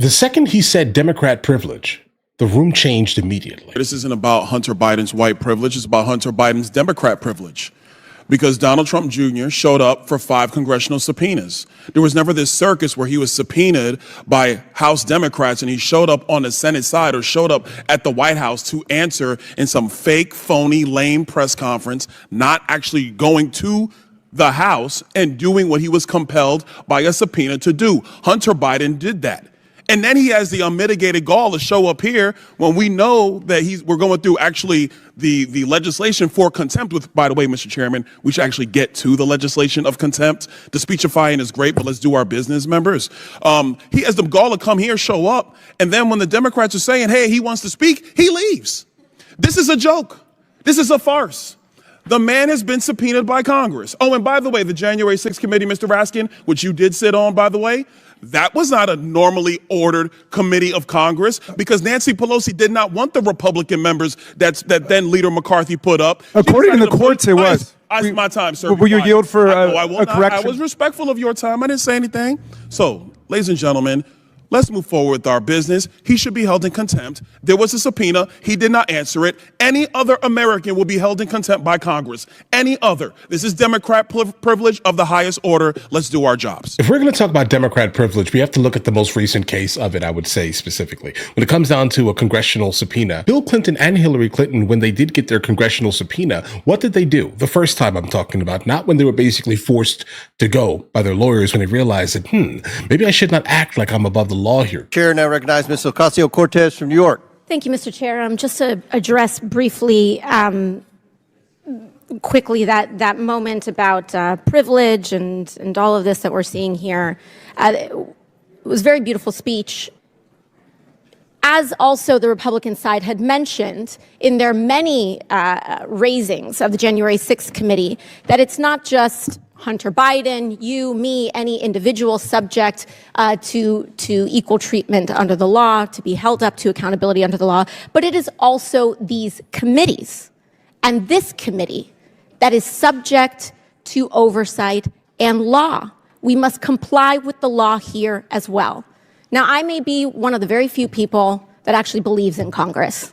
The second he said Democrat privilege, the room changed immediately. This isn't about Hunter Biden's white privilege. It's about Hunter Biden's Democrat privilege. Because Donald Trump Jr. showed up for 5 congressional subpoenas. There was never this circus where he was subpoenaed by House Democrats and he showed up on the Senate side or showed up at the White House to answer in some fake, phony, lame press conference, not actually going to the House and doing what he was compelled by a subpoena to do. Hunter Biden did that. And then he has the unmitigated gall to show up here when we know that we're going through actually the legislation for contempt with, by the way, Mr. Chairman, we should actually get to the legislation of contempt. The speechifying is great, but let's do our business, members. He has the gall to come here, show up, and then when the Democrats are saying, hey, he wants to speak, he leaves. This is a joke. This is a farce. The man has been subpoenaed by Congress. Oh, and by the way, the January 6th committee, Mr. Raskin, which you did sit on, by the way, that was not a normally ordered committee of Congress because Nancy Pelosi did not want the Republican members that then Leader McCarthy put up. According to the courts, it was. I my time, sir. Will you yield for a correction? I was respectful of your time. I didn't say anything. So, ladies and gentlemen, let's move forward with our business. He should be held in contempt. There was a subpoena. He did not answer it. Any other American will be held in contempt by Congress. Any other. This is Democrat privilege of the highest order. Let's do our jobs. If we're going to talk about Democrat privilege, we have to look at the most recent case of it, I would say specifically. When it comes down to a congressional subpoena, Bill Clinton and Hillary Clinton, when they did get their congressional subpoena, what did they do? The first time I'm talking about, not when they were basically forced to go by their lawyers when they realized that, maybe I should not act like I'm above the law here. Chair now recognize Ms. Ocasio-Cortez from New York. Thank you, Mr. Chair. Just to address briefly, quickly, that moment about privilege and all of this that we're seeing here. It was a very beautiful speech. As also the Republican side had mentioned in their many raisings of the January 6th committee, that it's not just Hunter Biden, you, me, any individual subject to equal treatment under the law, to be held up to accountability under the law, but it is also these committees and this committee that is subject to oversight and law. We must comply with the law here as well. Now, I may be one of the very few people that actually believes in Congress,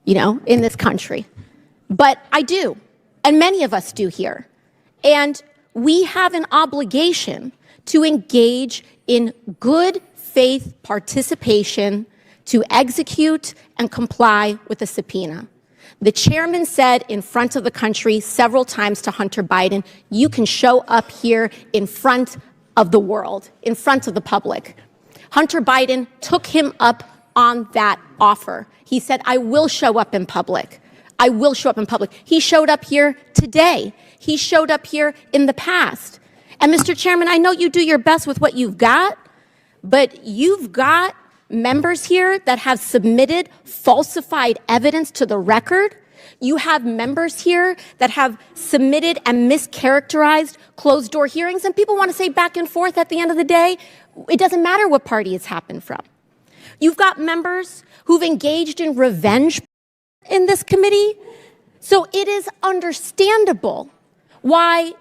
in this country, but I do, and many of us do here. And we have an obligation to engage in good faith participation to execute and comply with the subpoena. The chairman said in front of the country several times to Hunter Biden, you can show up here in front of the world, in front of the public. Hunter Biden took him up on that offer. He said, I will show up in public. I will show up in public. He showed up here today. He showed up here in the past. And Mr. Chairman, I know you do your best with what you've got, but you've got members here that have submitted falsified evidence to the record. You have members here that have submitted and mischaracterized closed-door hearings, and people want to say back and forth at the end of the day, it doesn't matter what party it's happened from. You've got members who've engaged in revenge in this committee. So it is understandable why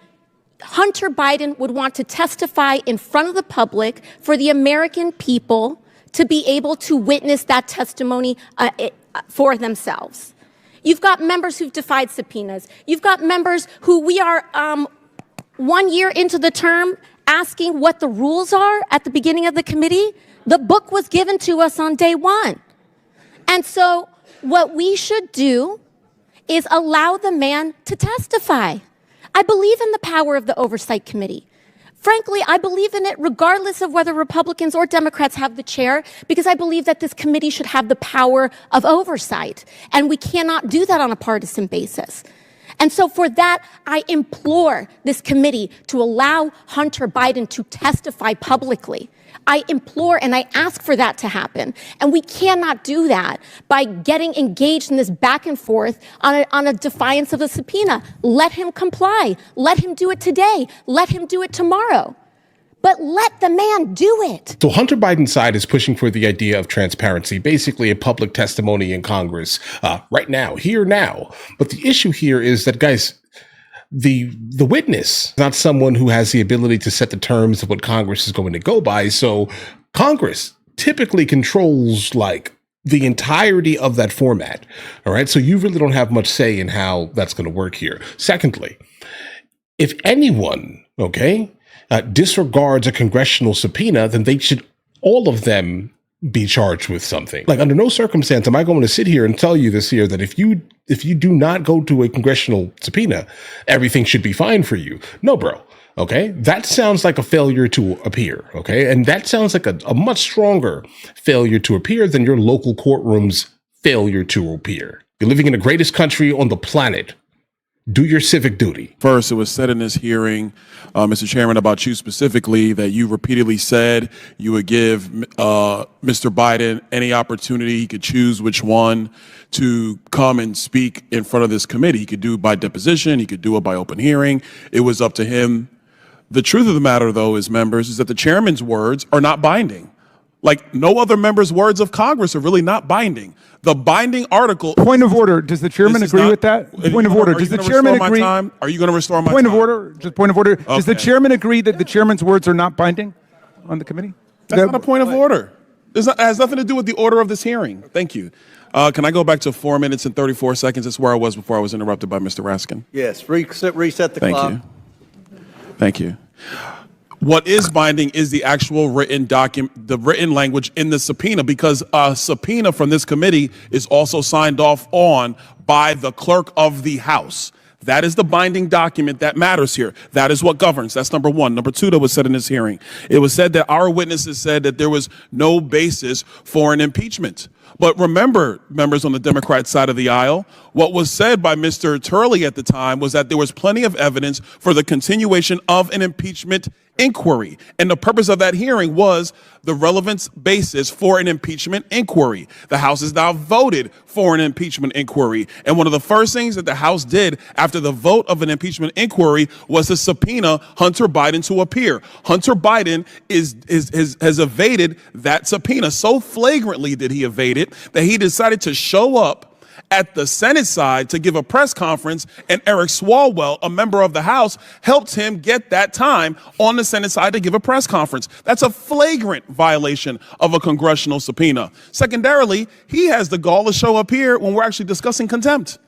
Hunter Biden would want to testify in front of the public for the American people to be able to witness that testimony for themselves. You've got members who've defied subpoenas. You've got members who we are 1 year into the term asking what the rules are at the beginning of the committee. The book was given to us on day one. And so what we should do is allow the man to testify. I believe in the power of the Oversight Committee. Frankly, I believe in it regardless of whether Republicans or Democrats have the chair, because I believe that this committee should have the power of oversight. And we cannot do that on a partisan basis. And so for that, I implore this committee to allow Hunter Biden to testify publicly. I implore and I ask for that to happen. And we cannot do that by getting engaged in this back and forth on a defiance of the subpoena. Let him comply. Let him do it today. Let him do it tomorrow. But let the man do it. So Hunter Biden's side is pushing for the idea of transparency, basically a public testimony in Congress right now, here now. But the issue here is that, guys, the witness, not someone who has the ability to set the terms of what Congress is going to go by. So Congress, typically controls like the entirety of that format. All right. So you really don't have much say in how that's going to work here. Secondly, if anyone, disregards a congressional subpoena, then they should, all of them, be charged with something. Like, under no circumstance am I going to sit here and tell you this here that if you do not go to a congressional subpoena, everything should be fine for you. No, bro. Okay. That sounds like a failure to appear. Okay. And that sounds like a much stronger failure to appear than your local courtroom's failure to appear. You're living in the greatest country on the planet. Do your civic duty. First, it was said in this hearing, Mr. Chairman, about you specifically, that you repeatedly said you would give Mr. Biden any opportunity. He could choose which one to come and speak in front of this committee. He could do it by deposition. He could do it by open hearing. It was up to him. The truth of the matter, though, is that the chairman's words are not binding. Like, no other member's words of Congress are really not binding. The binding article. Point of order. Does the chairman agree with that? Point of order. Does the chairman agree? Are you going to restore my time? Point of order. Just point of order. Okay. Does the chairman agree that the chairman's words are not binding on the committee? That's not a point of order. It has nothing to do with the order of this hearing. Thank you. Can I go back to 4 minutes and 34 seconds? That's where I was before I was interrupted by Mr. Raskin. Yes. Reset the clock. Thank you. What is binding is the actual written document, the written language in the subpoena, because a subpoena from this committee is also signed off on by the clerk of the House. That is the binding document that matters here. That is what governs. That's number one. Number two, that was said in this hearing. It was said that our witnesses said that there was no basis for an impeachment. But remember, members on the Democrat side of the aisle, what was said by Mr. Turley at the time was that there was plenty of evidence for the continuation of an impeachment inquiry. And the purpose of that hearing was the relevance basis for an impeachment inquiry. The House has now voted for an impeachment inquiry. And one of the first things that the House did after the vote of an impeachment inquiry was to subpoena Hunter Biden to appear. Hunter Biden has evaded that subpoena. So flagrantly did he evade it that he decided to show up at the Senate side to give a press conference, and Eric Swalwell, a member of the House, helped him get that time on the Senate side to give a press conference. That's a flagrant violation of a congressional subpoena. Secondarily, he has the gall to show up here when we're actually discussing contempt.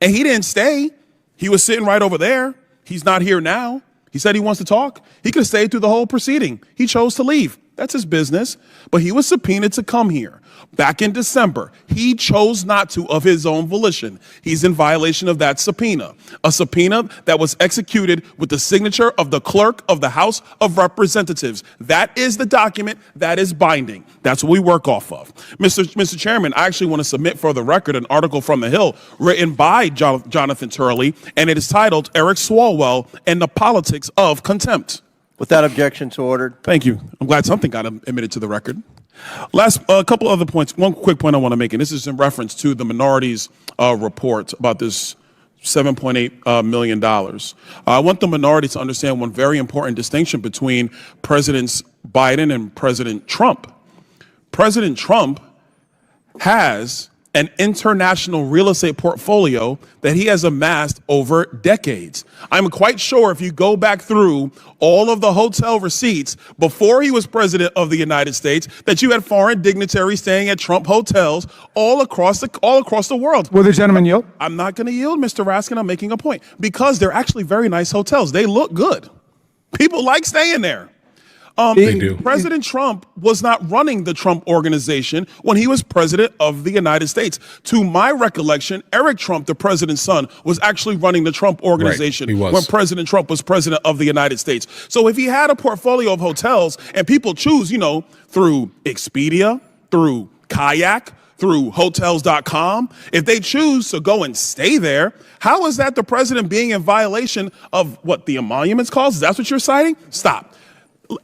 And he didn't stay. He was sitting right over there. He's not here now. He said he wants to talk. He could have stayed through the whole proceeding. He chose to leave. That's his business. But he was subpoenaed to come here back in December. He chose not to of his own volition. He's in violation of that subpoena, a subpoena that was executed with the signature of the clerk of the House of Representatives. That is the document that is binding. That's what we work off of. Mr. Chairman, I actually want to submit for the record an article from The Hill written by Jonathan Turley, and it is titled Eric Swalwell and the Politics of Contempt. Without objection, so ordered. Thank you. I'm glad something got admitted to the record. Last, a couple other points. One quick point I want to make, and this is in reference to the minority's report about this $7.8 million. I want the minority to understand one very important distinction between Presidents Biden and President Trump. President Trump has an international real estate portfolio that he has amassed over decades. I'm quite sure if you go back through all of the hotel receipts before he was president of the United States, that you had foreign dignitaries staying at Trump hotels all across the world. Will the gentleman yield? I'm not going to yield, Mr. Raskin. I'm making a point because they're actually very nice hotels. They look good. People like staying there. They do. President Trump was not running the Trump Organization when he was president of the United States. To my recollection, Eric Trump, the president's son, was actually running the Trump Organization when President Trump was president of the United States. So if he had a portfolio of hotels and people choose, through Expedia, through Kayak, through hotels.com, if they choose to go and stay there, how is that the president being in violation of what the emoluments clause? Is that what you're citing? Stop.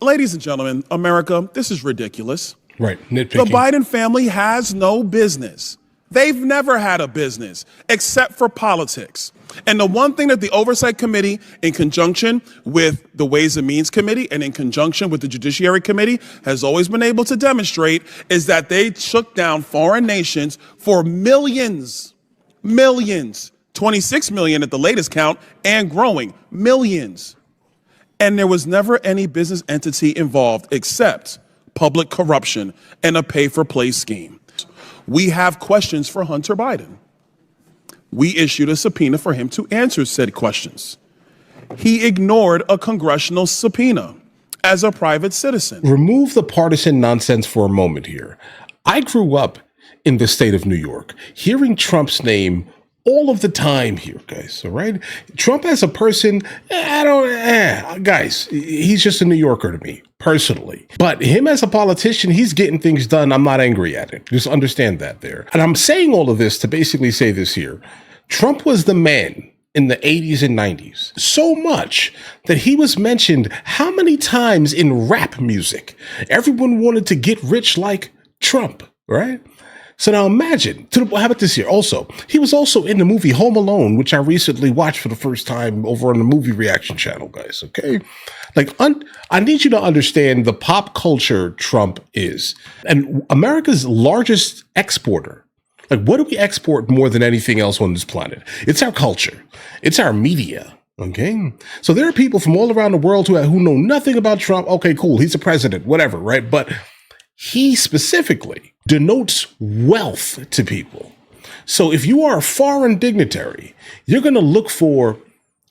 Ladies and gentlemen, America, this is ridiculous. Right. Nitpicking. The Biden family has no business. They've never had a business except for politics. And the one thing that the Oversight Committee, in conjunction with the Ways and Means Committee and in conjunction with the Judiciary Committee, has always been able to demonstrate is that they took down foreign nations for millions, 26 million at the latest count and growing, millions. And there was never any business entity involved except public corruption, and a pay-for-play scheme. We have questions for Hunter Biden. We issued a subpoena for him to answer said questions. He ignored a congressional subpoena as a private citizen. Remove the partisan nonsense for a moment here. I grew up in the state of New York, hearing Trump's name all of the time here, guys. All right. Trump as a person, guys, he's just a New Yorker to me personally. But him as a politician, he's getting things done. I'm not angry at it. Just understand that there. And I'm saying all of this to basically say this here. Trump was the man in the 80s and 90s, so much that he was mentioned how many times in rap music. Everyone wanted to get rich like Trump, right? So now imagine, how about this here? Also, he was also in the movie Home Alone, which I recently watched for the first time over on the Movie Reaction channel, guys, okay? Like, I need you to understand the pop culture Trump is. And America's largest exporter. Like, what do we export more than anything else on this planet? It's our culture. It's our media. Okay. So there are people from all around the world who know nothing about Trump. Okay, cool. He's a president, whatever, right? But he specifically denotes wealth to people. So if you are a foreign dignitary, you're going to look for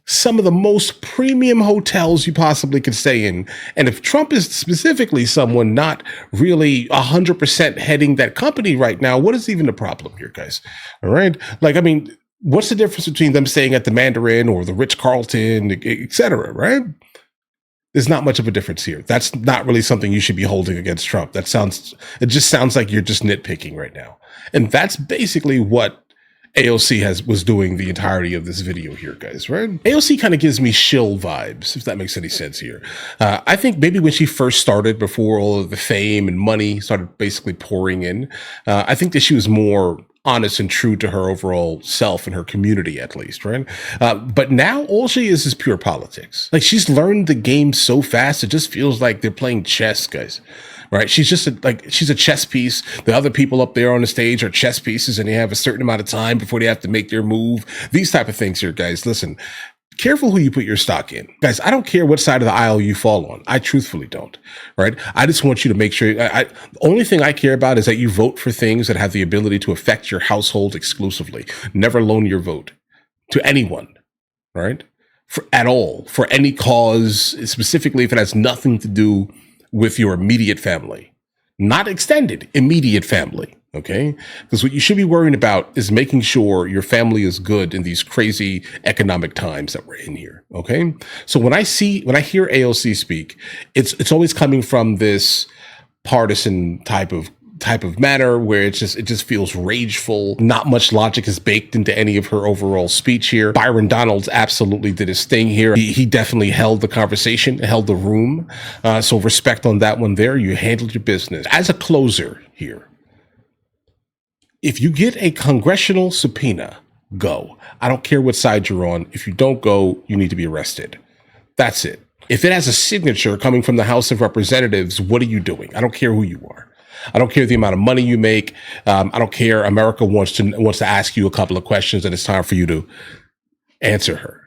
some of the most premium hotels you possibly could stay in. And if Trump is specifically someone not really 100% heading that company right now, what is even the problem here, guys? All right. Like, I mean, what's the difference between them staying at the Mandarin or the Ritz-Carlton, et cetera, right? There's not much of a difference here. That's not really something you should be holding against Trump. It just sounds like you're just nitpicking right now. And that's basically what AOC was doing the entirety of this video here, guys, right? AOC kind of gives me shill vibes, if that makes any sense here. I think maybe when she first started, before all of the fame and money started basically pouring in, I think that she was more honest and true to her overall self and her community, at least, right? But now all she is pure politics. Like, she's learned the game so fast, it just feels like they're playing chess, guys. Right? She's just she's a chess piece. The other people up there on the stage are chess pieces, and they have a certain amount of time before they have to make their move. These type of things here, guys. Listen, careful who you put your stock in. Guys, I don't care what side of the aisle you fall on. I truthfully don't. Right? I just want you to make sure. The only thing I care about is that you vote for things that have the ability to affect your household exclusively. Never loan your vote to anyone. Right? At all. For any cause, specifically if it has nothing to do with your immediate family, not extended, immediate family. Okay. Because what you should be worrying about is making sure your family is good in these crazy economic times that we're in here. Okay. So when I hear AOC speak, it's always coming from this partisan type of manner where it just feels rageful. Not much logic is baked into any of her overall speech here. Byron Donalds absolutely did his thing here. He definitely held the conversation, held the room. So respect on that one there. You handled your business. As a closer here, if you get a congressional subpoena, go. I don't care what side you're on. If you don't go, you need to be arrested. That's it. If it has a signature coming from the House of Representatives, what are you doing? I don't care who you are. I don't care the amount of money you make. I don't care. America wants to ask you a couple of questions, and it's time for you to answer her.